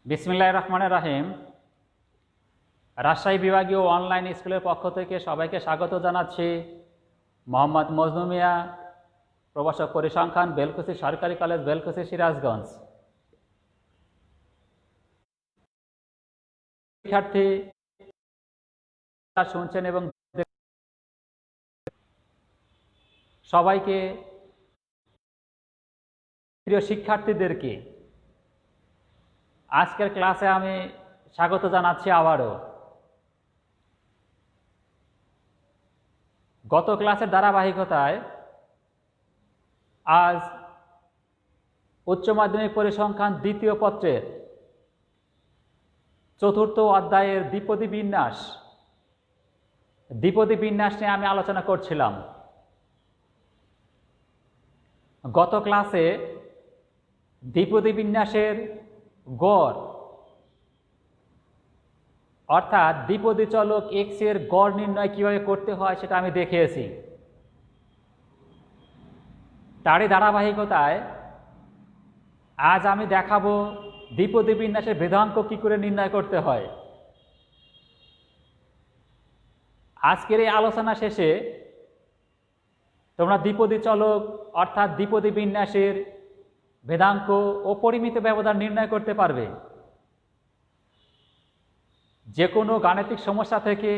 বিসমিল্লাহির রহমানির রহিম। রাজশাহী বিভাগীয় অনলাইন স্কুলের পক্ষ থেকে সবাইকে স্বাগত জানাচ্ছি। মোহাম্মদ মজনু মিয়া, প্রভাষক পরিসংখ্যান, বেলকুচি সরকারি কলেজ, বেলকুচি, সিরাজগঞ্জ। শিক্ষার্থী শুনছেন এবং সবাইকে, প্রিয় শিক্ষার্থীদেরকে আজকের ক্লাসে আমি স্বাগত জানাচ্ছি আবারও। গত ক্লাসের ধারাবাহিকতায় আজ উচ্চ মাধ্যমিক পরিসংখ্যান দ্বিতীয় পত্রের চতুর্থ অধ্যায়ের দ্বিপদী বিন্যাস নিয়ে আমি আলোচনা করছিলাম। গত ক্লাসে দ্বিপদী বিন্যাসের গড় অর্থাৎ দ্বিপদী চলক এক্স এর গড় নির্ণয় কিভাবে করতে হয় সেটা আমি দেখিয়েছি। তারই ধারাবাহিকতায় আজ আমি দেখাবো দ্বিপদী বিন্যাসের ভেদাঙ্ক কি করে নির্ণয় করতে হয়। আজকের এই আলোচনা শেষে তোমরা দ্বিপদী চলক অর্থাৎ দ্বিপদী বিন্যাসের ভেদাঙ্ক ও পরিমিত ব্যবধান নির্ণয় করতে পারবে। যে কোনো গাণিতিক সমস্যা থেকে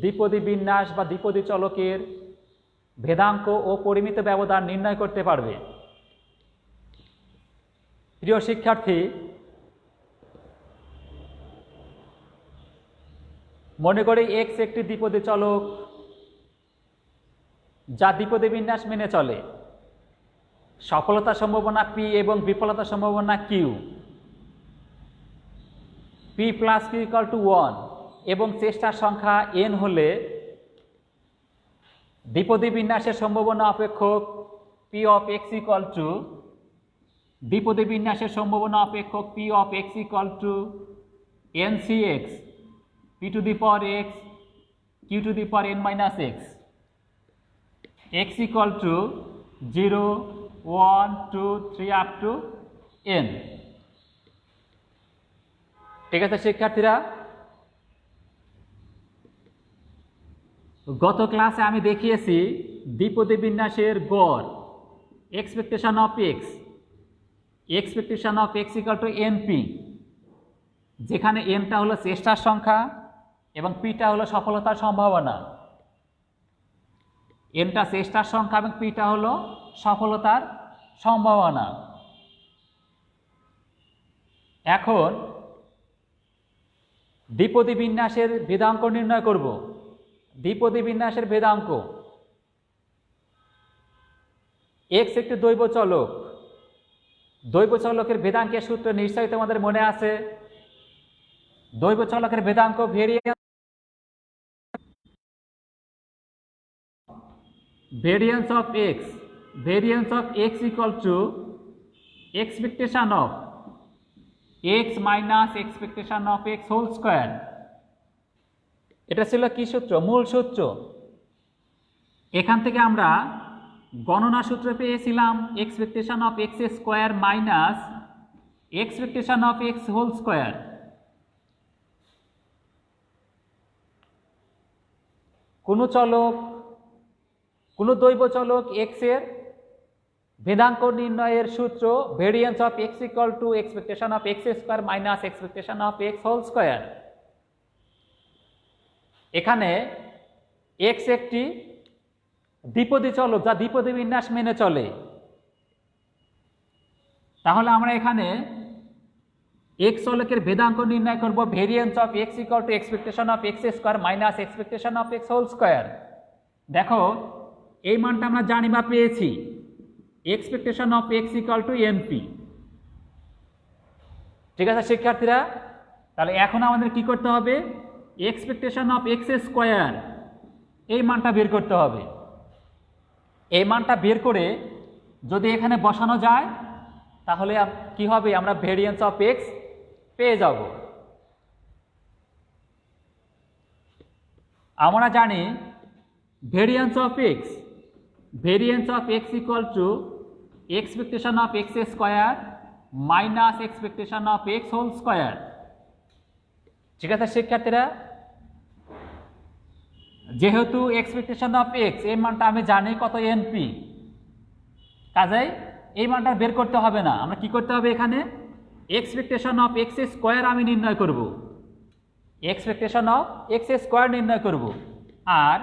দ্বিপদী বিন্যাস বা দ্বিপদী চলকের ভেদাঙ্ক ও পরিমিত ব্যবধান নির্ণয় করতে পারবে। প্রিয় শিক্ষার্থী, মনে করি এক্স একটি দ্বিপদী চলক যা দ্বিপদী বিন্যাস মেনে চলে। সফলতা সম্ভাবনা পি এবং বিফলতা সম্ভাবনা Q. P plus Q equal to 1 এবং চেষ্টার সংখ্যা n হলে দ্বিপদী বিন্যাসের সম্ভাবনা অপেক্ষক P of X equal to দ্বিপদী বিন্যাসের সম্ভাবনা অপেক্ষক P of X equal to NCx P to the power X Q to the power n minus X, X equal to 0, 1, 2, 3 up to n। ঠিক আছে শিক্ষার্থীরা, গত ক্লাসে আমি দেখিয়েছি দ্বিপদী বিন্যাসের গড় expectation of X equal to NP, যেখানে nটা হলো চেষ্টার সংখ্যা এবং পিটা হলো সফলতার সম্ভাবনা। nটা চেষ্টার সংখ্যা এবং পিটা হলো সফলতার সম্ভাবনা। এখন দ্বিপদী বিন্যাসের ভেদাঙ্ক নির্ণয় করব। দ্বিপদী বিন্যাসের ভেদাঙ্ক, এক্স একটি দৈব চলক। দৈব চলকের ভেদাঙ্কের সূত্র নিশ্চয়ই তোমাদের মনে আছে। দৈব চলকের ভেদাঙ্ক variance of X equal to expectation of X minus expectation of X whole square. এটা ছিল কি সূত্র? মূল সূত্র। এখান থেকে আমরা গণনা সূত্র পেয়েছিলাম expectation of X square minus expectation of X whole square. কোন দৈব চলক এক্স এর ভেদাঙ্ক নির্ণয়ের সূত্র variance of X equal to expectation of X square minus expectation of X whole square. এখানে এক্স একটি দ্বিপদী চলক যা দ্বিপদী বিন্যাস মেনে চলে। তাহলে আমরা এখানে এক্স চলকের ভেদাঙ্ক নির্ণয় করব variance of X equal to expectation of X square minus expectation of X whole square. দেখো এই মানটা আমরা জানি বা পেয়েছি, expectation of X equal to NP। ঠিক আছে শিক্ষার্থীরা, তাহলে এখন আমাদের কি করতে হবে? এক্সপেকটেশন অফ এক্স স্কোয়ার এই মানটা বের করতে হবে। এই মানটা বের করে যদি এখানে বসানো যায় তাহলে কি হবে? আমরা ভেরিয়েন্স অফ এক্স পেয়ে যাব। আমরা জানি variance of X equal to expectation of X square minus expectation of X whole square. ঠিক আছে শিক্ষার্থীরা, যেহেতু এক্সপেকটেশন অফ এক্স এই মানটা আমি জানি কত এনপি, কাজেই এই মানটা বের করতে হবে না, আমরা কি করতে হবে এখানে এক্সপেকটেশন অফ এক্স স্কোয়ার আমি নির্ণয় করব, এক্সপেকটেশন অফ এক্স স্কোয়ার নির্ণয় করব। আর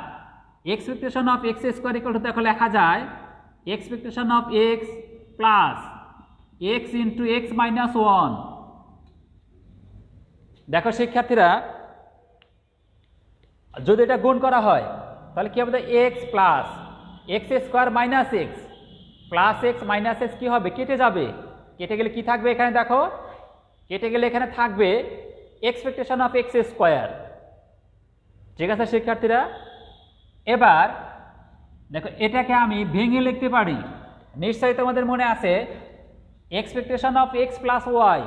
expectation of X square equal to দেখো লেখা যায় expectation of X plus X into X minus one. দেখো শিক্ষার্থীরা, যদি এটা গুণ করা হয় তাহলে কি হবে, X plus X square minus X plus X minus X কী হবে, কেটে যাবে, কেটে গেলে কি থাকবে এখানে দেখো, কেটে গেলে এখানে থাকবে এক্সপেকটেশন অফ এক্স স্কোয়ার। ঠিক আছে শিক্ষার্থীরা, এবার দেখো এটাকে আমি ভেঙে লিখতে পারি, নিশ্চয়ই তোমাদের মনে আছে expectation of X plus Y,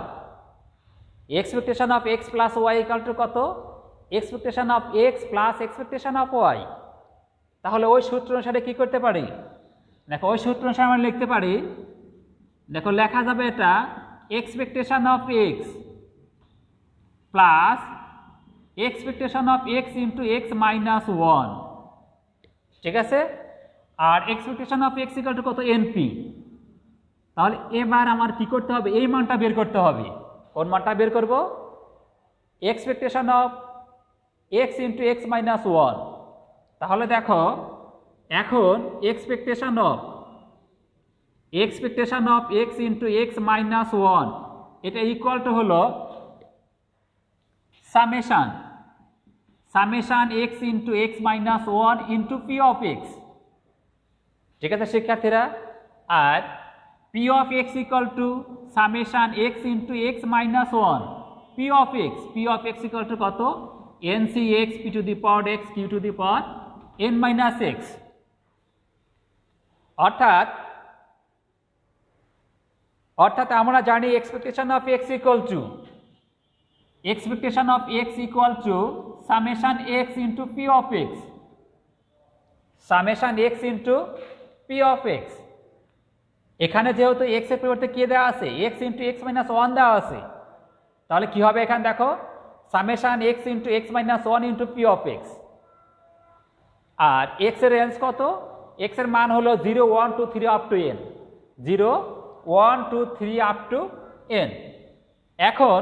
expectation of X plus Y equal to কত, expectation of X plus expectation of Y. তাহলে ওই সূত্র অনুসারে কি করতে পারি, দেখো ওই সূত্র অনুসারে আমরা লিখতে পারি, দেখো লেখা যাবে এটা expectation of X plus expectation of X into X minus one. ঠিক আছে, আর expectation of X equal to কত, এনপি। তাহলে এবার আমার কি করতে হবে, এই মানটা বের করতে হবে। কোন মানটা বের করব, expectation of X into X minus one. তাহলে দেখো এখন expectation of X into X minus one এটা ইকুয়াল টু হলো summation X into X minus one into P of X. ঠিক আছে শিক্ষার্থীরা, আর P of X equal to summation X into X minus one P of X equal to কত, N C X P to the power X Q to the power N minus x. অর্থাৎ আমরা জানি expectation of X equal to summation X into P of X, summation X into P of X. এখানে যেহেতু X এর পরিবর্তে কি দেওয়া আছে, X into X minus one দেওয়া আছে, তাহলে কি হবে এখানে দেখো summation X into X minus one into P of X. আর এক্স এর রেঞ্জ কত, এক্স এর মান হলো 0 1 2 3 up to N, 0 1 2 3 up to N. এখন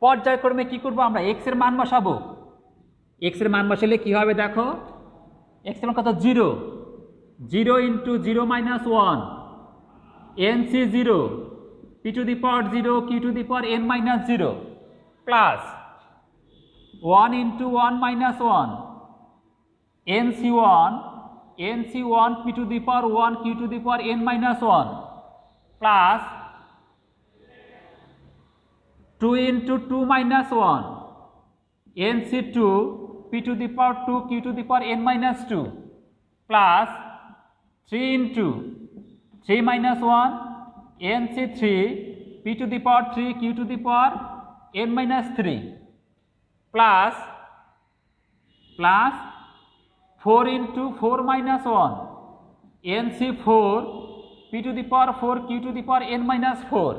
পর্যায়ক্রমে কি করব, আমরা এক্স এর মান বসাবো, এক্স এর মান বসালে কি হবে দেখো, এক্স এর মান কত, 0 0 into 0 minus one N C 0 P to the power 0 Q to the power N minus 0 plus 1 into 1 minus one N C 1 P to the power 1 Q to the power N minus one plus 2 into 2 minus one N C 2 P to the power 2 Q to the power N minus 2 plus 3 into 3 minus one N C 3 P to the power 3 Q to the power N minus 3 plus 4 into 4 minus one N C 4 P to the power 4 Q to the power N minus 4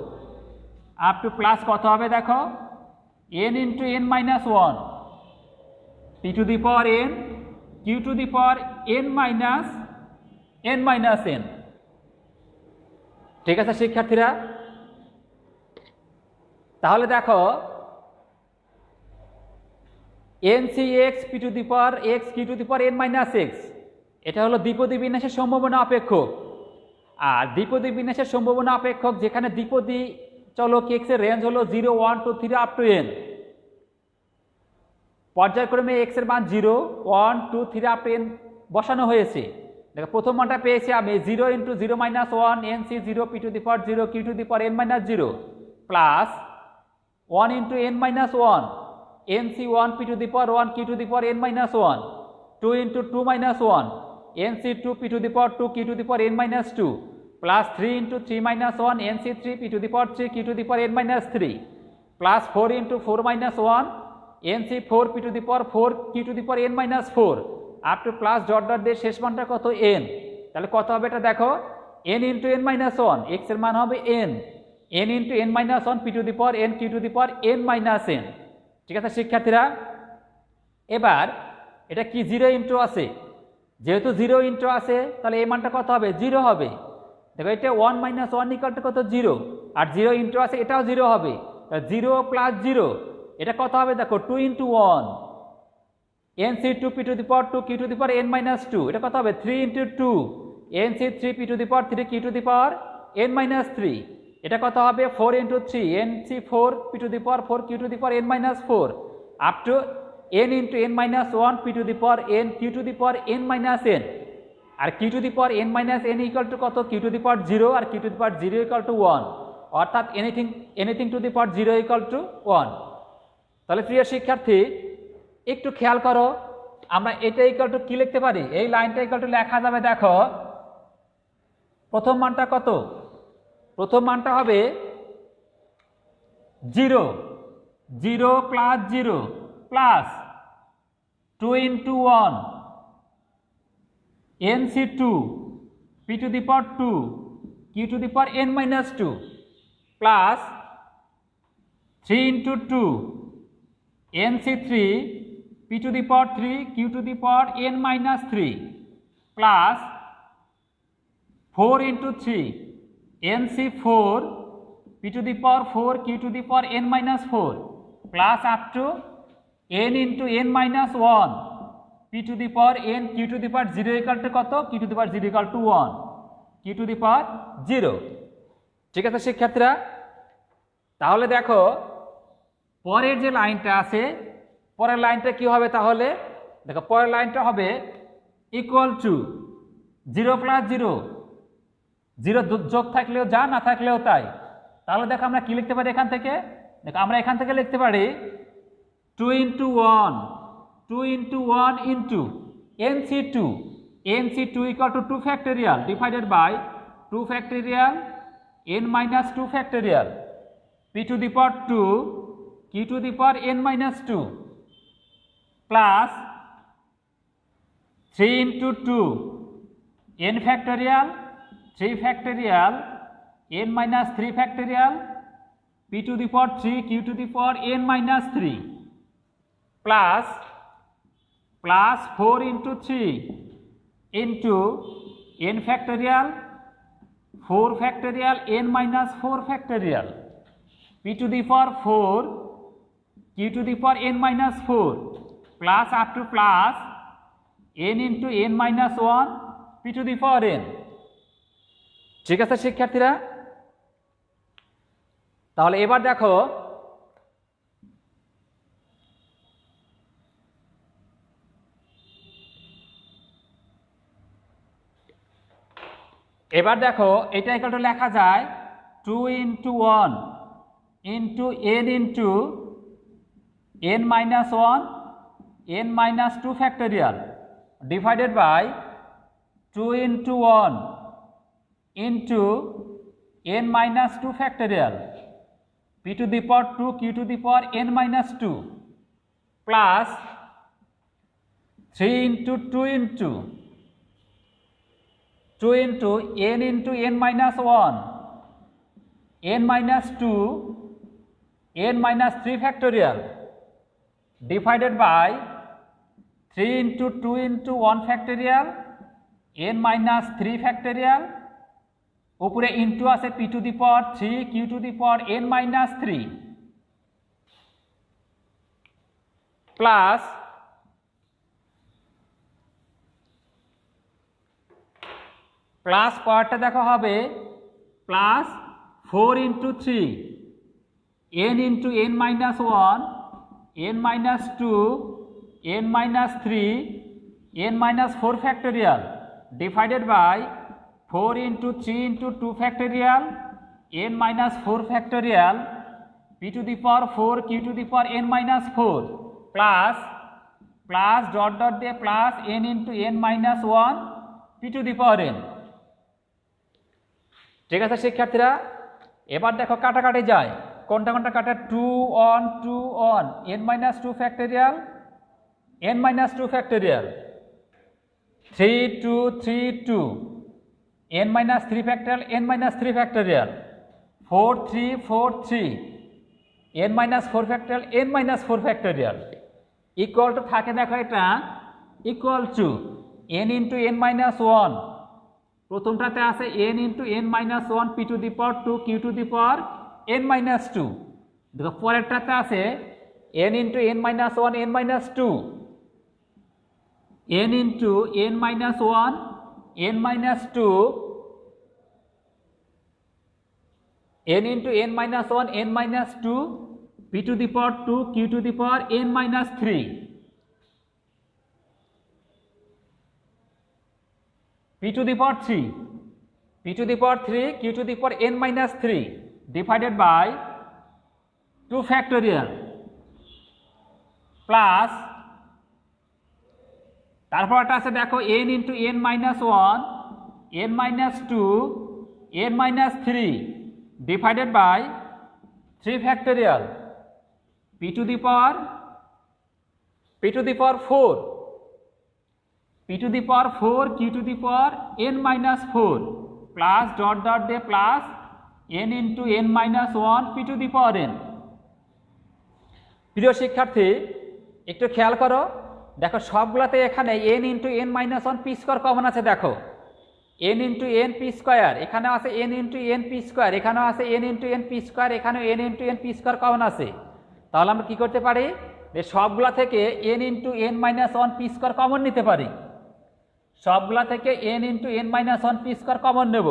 up to plus কত হবে দেখো, N into N minus one P to the power N Q to the power N minus N. ঠিক আছে শিক্ষার্থীরা, তাহলে দেখো N C X P to the power X Q to the power N minus X, এটা হলো দ্বিপদী বিন্যাসের সম্ভাবনা অপেক্ষক। আর দ্বিপদী বিন্যাসের সম্ভাবনা অপেক্ষক যেখানে দ্বিপদী চলক এক্স এর রেঞ্জ হলো 0 1 2 3 আপ টু এন, পর্যায়ক্রমে এক্স এর মান 0 1 2 3 আপ টু এন বসানো হয়েছে। দেখো প্রথম মানটা পেয়েছি আমি 0 into 0 minus one N C 0 P to the power 0 Q to the power N minus 0 plus 1 into N minus one N C 1 P to the power 1 Q to the power N minus 1 2 into 2 minus one N C 2 P to the power 2 Q to the power N minus 2 plus 3 into 3 minus one N C 3 P to the power 3 Q to the power N minus 3 plus 4 into 4 minus one N C 4 P to the power 4 Q to the power N minus 4 up to plus dot dot দিয়ে শেষ মানটা কত, N. তাহলে কত হবে এটা দেখো, N into N minus one, X এর মান হবে N into N minus one P to the power N Q to the power N minus N ঠিক আছে শিক্ষার্থীরা, এবার এটা কি 0 ইন্টু আছে, যেহেতু 0 ইন্টু আছে তাহলে এই মানটা কত হবে 0 হবে। দেখো এটা 1 - 1 ইকুয়াল টু কত 0, আর 0 ইন্টু আছে এটাও 0 হবে, 0 প্লাস 0 এটা কত হবে দেখো 2 into 1 nc2 p to the power 2 q to the power n minus 2, এটা কত হবে 3 into 2 nc3 p to the power 3 q to the power n minus 3, এটা কত হবে 4 into 3 nc4 p to the power 4 q to the power n minus 4 up to n into n minus 1 p to the power n q to the power n minus n, আর q to the power n minus n equal to কত q to the power 0 আর q to the power 0 equal to 1, অর্থাৎ anything to the power 0 equal to 1। তাহলে প্রিয় শিক্ষার্থী একটু খেয়াল করো, আমরা এটা ইকুয়াল টু কি লিখতে পারি, এই লাইনটা ইকুয়াল টু লেখা যাবে দেখো প্রথম মানটা কত, প্রথম মানটা হবে 0 0 plus 0 plus 2 into 1 nc2 p to the power 2 q to the power n minus 2 plus 3 into 2 nc3 p to the power 3 q to the power n minus 3 plus 4 into 3 nc4 p to the power 4 q to the power n minus 4 plus up to n into n minus 1 p to the power n q to the power 0 equal to কত q to the power 0 equal to 1 q to the power 0। ঠিক আছে শিক্ষার্থীরা, তাহলে দেখো পরের যে লাইনটা আছে, পরের লাইনটা কি হবে, তাহলে দেখো পরের লাইনটা হবে ইকুয়াল টু 0 প্লাস 0 0 যোগ থাকলেও যা না থাকলেও তাই, তাহলে দেখো আমরা কি লিখতে পারি এখান থেকে, দেখো আমরা এখান থেকে লিখতে পারি 2 into 1 2 into 1 into nc2 equal to 2 factorial divided by 2 factorial n minus 2 factorial p to the power 2 q to the power n minus 2 plus 3 into 2 n factorial 3 factorial n minus 3 factorial p to the power 3 q to the power n minus 3 plus 4 into 3 into n factorial 4 factorial n minus 4 factorial p to the power 4 q to the power n minus 4 plus up to plus n into n minus 1 p to the power n। ঠিক আছে শিক্ষার্থীরা, তাহলে এবার দেখো এটা equal two লেখা যায় 2 into 1 into n into n minus 1 n minus 2 factorial divided by 2 into 1 into n minus 2 factorial p to the power 2 q to the power n minus 2 plus 3 into 2 into n into n minus 1 n minus 2 n minus 3 factorial divided by 3 into 2 into 1 factorial n minus 3 factorial, উপরে into আছে p to the power 3 q to the power n minus 3 plus পাওয়ারটা দেখো হবে plus 4 into 3 n into n minus 1 n minus 2 n minus 3 n minus 4 factorial divided by 4 into 3 into 2 factorial n minus 4 factorial p to the power 4 q to the power n minus 4 plus dot dot দিয়ে plus n into n minus 1 p to the power n। ঠিক আছে শিক্ষার্থীরা, এবার দেখো কাটাকাটি যায়, কোনটা কোনটা কাটা 2 1 2 1 n minus 2 factorial n minus 2 factorial 3 2 3 2 n minus 3 factorial n minus 3 factorial 4 3 4 3 n minus four factorial n minus four factorial equal to থাকে দেখো এটা equal to n into n minus one, প্রথমটাতে আছে n into n minus one P to the power two Q to the power n minus two, দেখো পরেরটাতে আছে n into n minus one n minus two, n into n minus one n minus two, n into n minus 1 n minus 2 p to the power 2 q to the power n minus 3 p to the power 3 p to the power 3 q to the power n minus 3 divided by 2 factorial plus তারপর একটা আছে দেখো n into n minus 1 n minus 2 n minus 3 divided by 3 factorial p to the power 4 p to the power 4 q to the power n minus 4 plus dot dot de plus n into n minus 1 p to the power n। প্রিয় শিক্ষার্থী একটু খেয়াল করো, দেখো সবগুলাতে এখানে n into n minus 1 p square common আছে, দেখো n into n p square, এখানেও আছে n into n p square, এখানেও আছে n into n p square, এখানেও n into n p square common আছে। তাহলে আমরা কি করতে পারি যে সবগুলা থেকে n into n minus 1 p square common নিতে পারি, সবগুলা থেকে n into n minus 1 p square common নেব।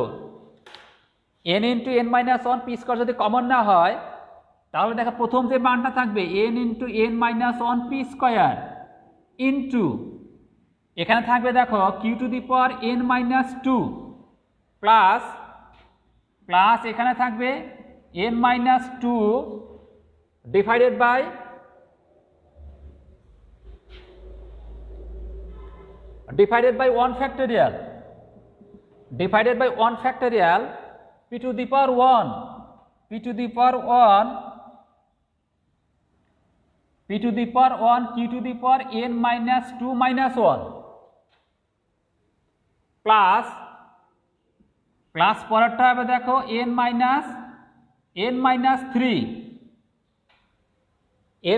n into n minus 1 p square যদি কমন না হয় তাহলে দেখো প্রথম যে মানটা থাকবে n into n minus 1 p square into এখানে থাকবে দেখো q to the power n minus two plus plus এখানে থাকবে n minus two divided by one factorial p to the power one p to the power 1 q to the power n minus 2 minus 1 plus plus পরেরটা হবে দেখো n minus 3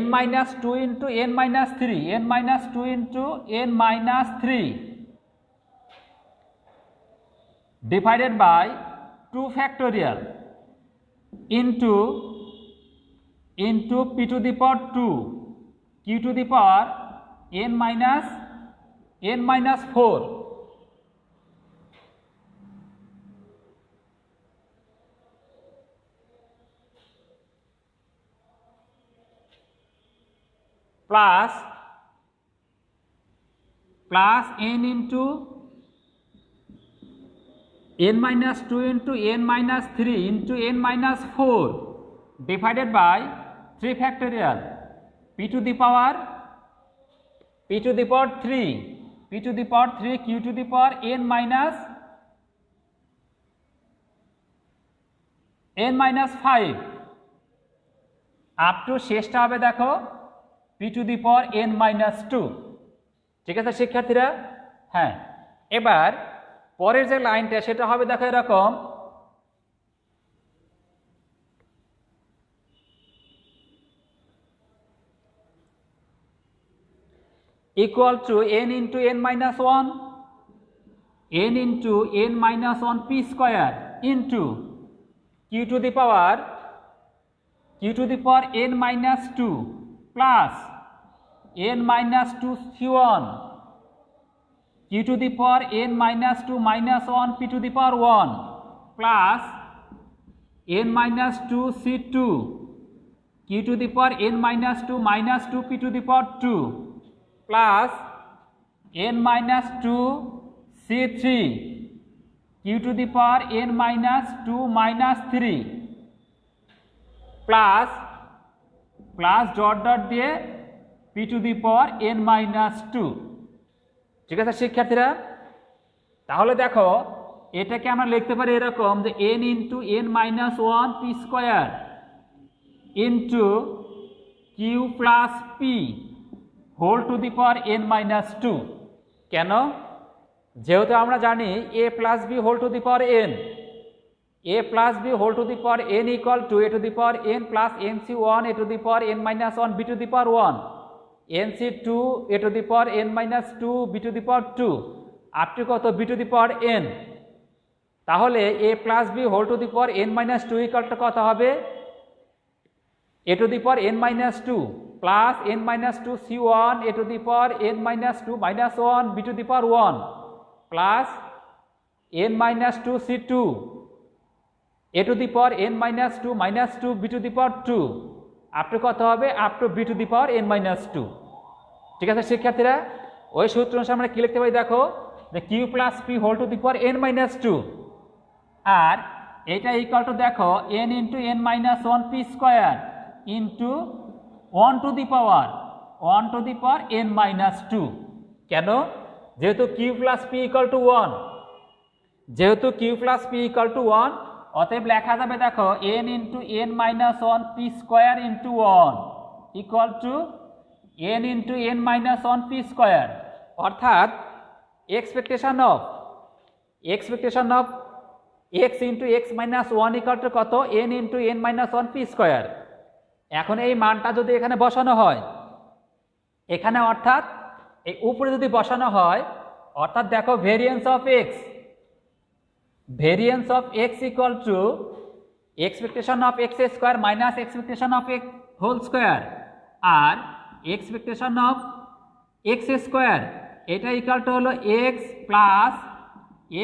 n minus 2 into n minus 3 n minus 2 into n minus 3 divided by 2 factorial into p to the power 2 q to the power n minus 4 plus n into n minus 2 into n minus 3 into n minus 4 divided by 3 factorial p to the power 3 q to the power n minus 5 up to শেষটা হবে দেখো p to the power n minus 2। ঠিক আছে শিক্ষার্থীরা? হ্যাঁ, এবার পরের যে লাইনটা সেটা হবে দেখো এরকম equal to n into n minus 1 n into n minus 1 p square into q to the power n minus 2 plus n minus 2 c1 q to the power n minus 2 minus 1 p to the power 1 plus n minus 2 c2 q to the power n minus 2 minus 2 p to the power 2 plus n minus 2 c3 q to the power n minus 2 minus 3 plus dot dot দিয়ে p to the power n minus 2। ঠিক আছে শিক্ষার্থীরা? তাহলে দেখো এটাকে আমরা লিখতে পারি এরকম যে n into n minus 1 p square into q plus p whole to the power n minus 2। কেন? যেহেতু আমরা জানি a plus b whole to the power n, a plus b whole to the power n equal to a to the power n plus nc1 a to the power n minus 1 b to the power 1 nc2 a to the power n minus 2 b to the power 2 up to কত b to the power n। তাহলে a plus b whole to the power n minus 2 equal to কত হবে a to the power n minus 2 plus n minus 2 c1 a to the power n minus 2 minus 1 b to the power 1 plus n minus 2 c2 a to the power n minus 2 minus 2 b to the power 2 up to কত হবে up to b to the power n minus 2। ঠিক আছে শিক্ষার্থীরা, ওই সূত্র অনুসারে আমরা কি লিখতে পারি দেখো যে q plus p whole to the power n minus 2 আর এটা ইকুয়াল টু দেখো n into n minus 1 p square into 1 to the power n minus 2। কেন? যেহেতু q plus p equal to 1, যেহেতু q plus p equal to 1 অতএব লেখা যাবে দেখো n into n minus 1 p square into 1 equal to n into n minus 1 p square অর্থাৎ expectation of x into x minus 1 equal to কত n into n minus 1 p square। এখন এই মানটা যদি এখানে বসানো হয় এখানে অর্থাৎ এই উপরে যদি বসানো হয় অর্থাৎ দেখো variance of x equal to expectation of x square minus expectation of x whole square আর expectation of x square এটা ইকুয়াল টু হলো x plus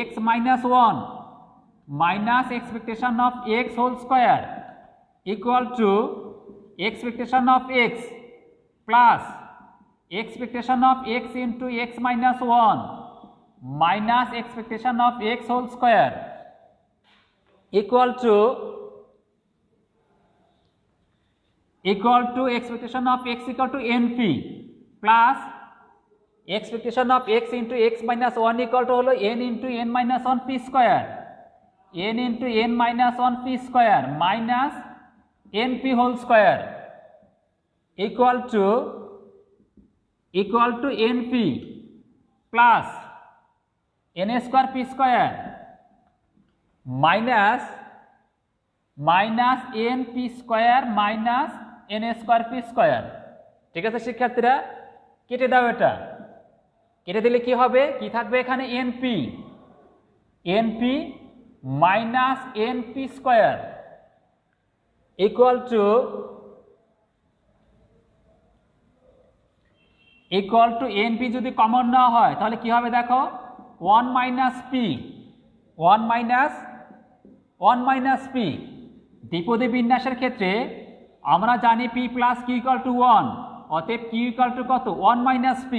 x minus 1 minus expectation of x whole square equal to expectation of x plus expectation of x into x minus 1 minus expectation of x whole square equal to expectation of x equal to np plus expectation of x into x minus 1 equal to হলো n into n minus 1 p square n into n minus 1 p square minus np whole square equal to np plus n square p square minus np square minus n square p square। ঠিক আছে শিক্ষার্থীরা, কেটে দাও, এটা কেটে দিলে কি হবে, কি থাকবে এখানে np minus np square equal to np যদি কমন না হয় তাহলে কি হবে দেখো 1 minus p দ্বিপদী বিন্যাসের ক্ষেত্রে আমরা জানি p plus q equal to 1 অতএব q equal to কত 1 minus p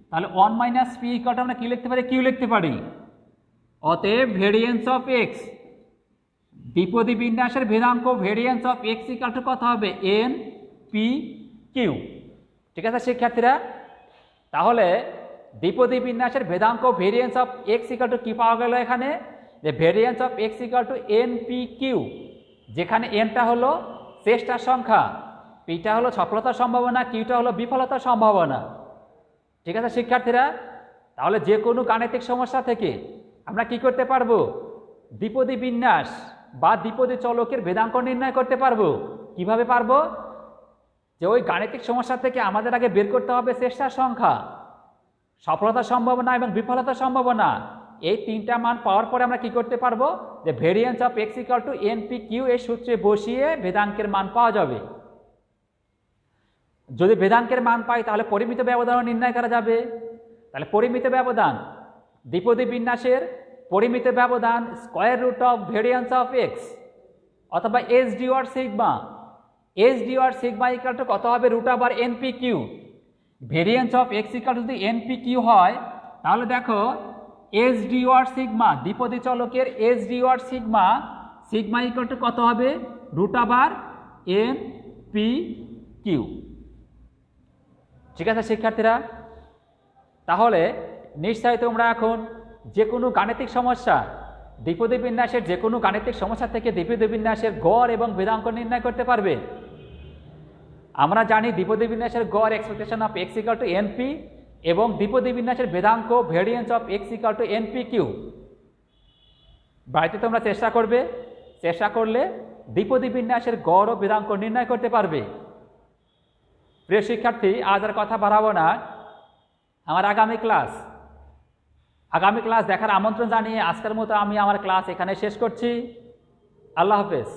তাহলে 1 minus p equal to আমরা কি লিখতে পারি q লিখতে পারি। অতএব ভেরিয়েন্স অফ x দ্বিপদী বিন্যাসের ভেদাঙ্ক variance of x equal to কত হবে n p q। ঠিক আছে শিক্ষার্থীরা, তাহলে দ্বিপদী বিন্যাসের ভেদাঙ্ক variance of x equal to কি পাওয়া গেল এখানে যে variance of x equal to npq, যেখানে nটা হলো চেষ্টার সংখ্যা, pটা হলো সফলতার সম্ভাবনা, qটা হলো বিফলতার সম্ভাবনা। ঠিক আছে শিক্ষার্থীরা, তাহলে যে কোনো গাণিতিক সমস্যা থেকে আমরা কি করতে পারবো দ্বিপদী বিন্যাস বা দ্বিপদী চলকের ভেদাঙ্ক নির্ণয় করতে পারবো। কিভাবে পারবো, যে ওই গাণিতিক সমস্যা থেকে আমাদের আগে বের করতে হবে চেষ্টার সংখ্যা, সফলতার সম্ভাবনা এবং বিফলতার সম্ভাবনা। এই তিনটা মান পাওয়ার পরে আমরা কি করতে পারবো যে variance of x equal to npq এই সূত্রে বসিয়ে ভেদাঙ্কের মান পাওয়া যাবে। যদি ভেদাঙ্কের মান পাই তাহলে পরিমিত ব্যবধানও নির্ণয় করা যাবে। তাহলে পরিমিত ব্যবধান দ্বিপদী বিন্যাসের পরিমিত ব্যবধান square root of variance of x অথবা sd or সিগমা ইকুয়াল টু কত হবে root over npq। Variance of x equal to যদি npq হয় তাহলে দেখো sd or সিগমা দ্বিপদী চলকের sd or সিগমা ইকুয়াল টু কত হবে রুট ওভার npq। ঠিক আছে শিক্ষার্থীরা, তাহলে নিশ্চয়ই তোমরা এখন যে কোনো গাণিতিক সমস্যা দ্বিপদী বিন্যাসের যে কোনো গাণিতিক সমস্যা থেকে দ্বিপদী বিন্যাসের গড় এবং ভেদাঙ্ক নির্ণয় করতে পারবে। আমরা জানি দ্বিপদী বিন্যাসের গড় expectation of x equal to np এবং দ্বিপদী বিন্যাসের ভেদাঙ্ক variance of x equal to npq। বাড়িতে তোমরা চেষ্টা করবে চেষ্টা করলে দ্বিপদী বিন্যাসের গড় ও ভেদাঙ্ক নির্ণয় করতে পারবে। প্রিয় শিক্ষার্থী, আজ আর কথা বাড়াবো না। আমার আগামী ক্লাস দেখার আমন্ত্রণ জানিয়ে আজকের মতো আমি আমার ক্লাস এখানে শেষ করছি। আল্লাহ হাফেজ।